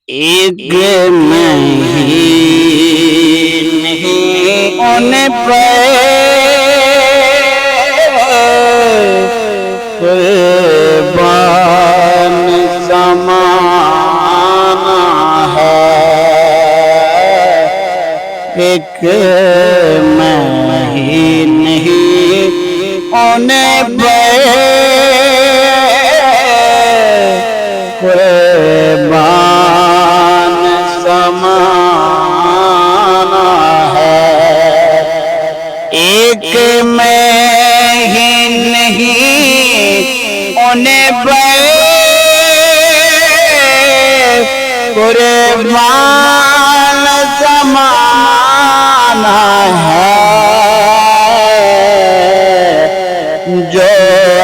ایک میں ہی نہیں ان پہ قربان زمانہ ہے، ایک میں ہی نہیں ان پہ قربان زمانہ ہے، ایک میں ہی نہیں ان پہ قربان زمانہ ہے، جو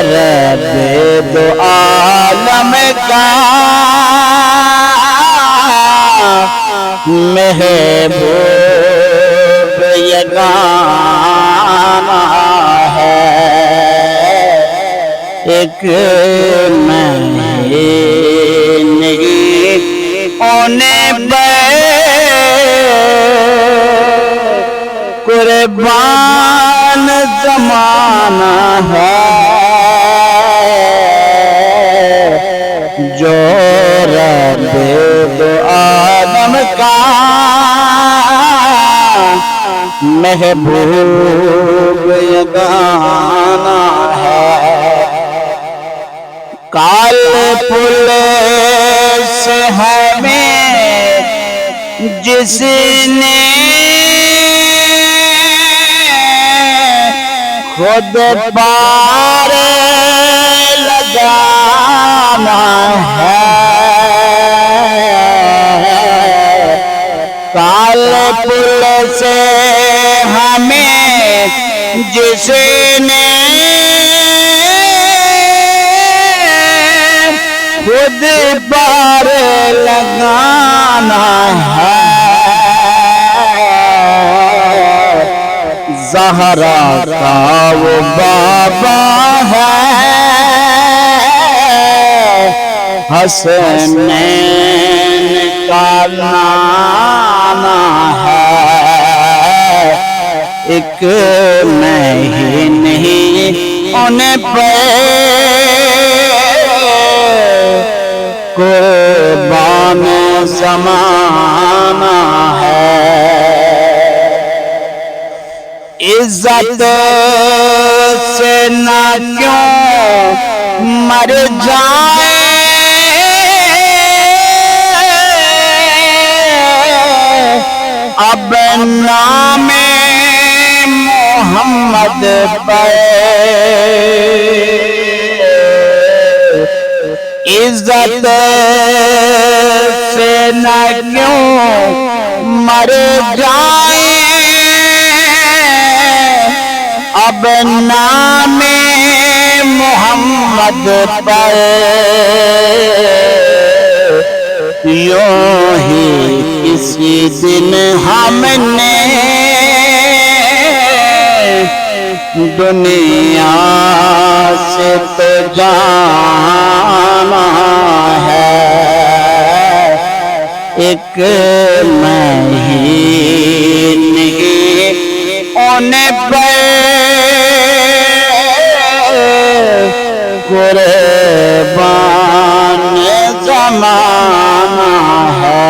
رب دو عالم کا محبوب یگانہ ہے، ایک میں ہی نہیں ان پہ قربان زمانہ ہے، جو رب دو عالم کا محبوب یگانہ ہے، کال پل سے ہمیں جس نے خود پار لگانا ہے، کال پل سے ہمیں جس نے خود پار لگانا ہے، زہرا کا وہ بابا ہے، حسنین کا نانا ہے، ایک میں ہی نہیں ان پہ قربان زمانہ ہے، عزت سے نہ کیوں مر جائے اب نام محمد پر، عزت سے نہ کیوں مر جائے اب نام محمد پر، یوں ہی کسی دن ہم نے دنیا سے تو جانا ہے، ایک میں ہی نہیں ان پہ قربان زمانہ ہے،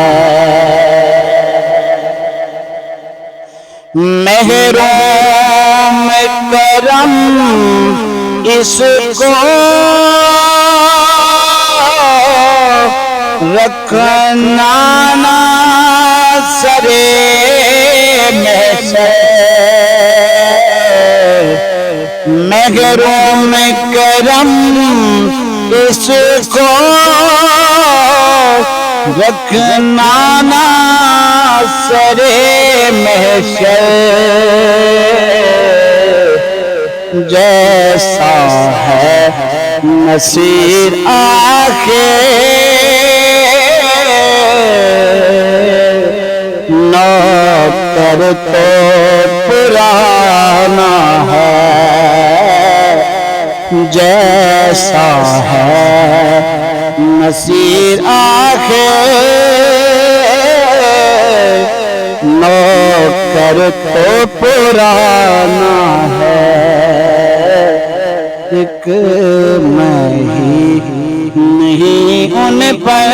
محروم کرم اس کو رکھنا نہ سرے محشر، محروم کرم اس کو رکھنا نہ سرے محشر، جیسا ہے نصیر آخر نوکر تو پرانا ہے، جیسا ہے نصیر آخر تو پرانا ہے، ایک میں ہی نہیں ان پر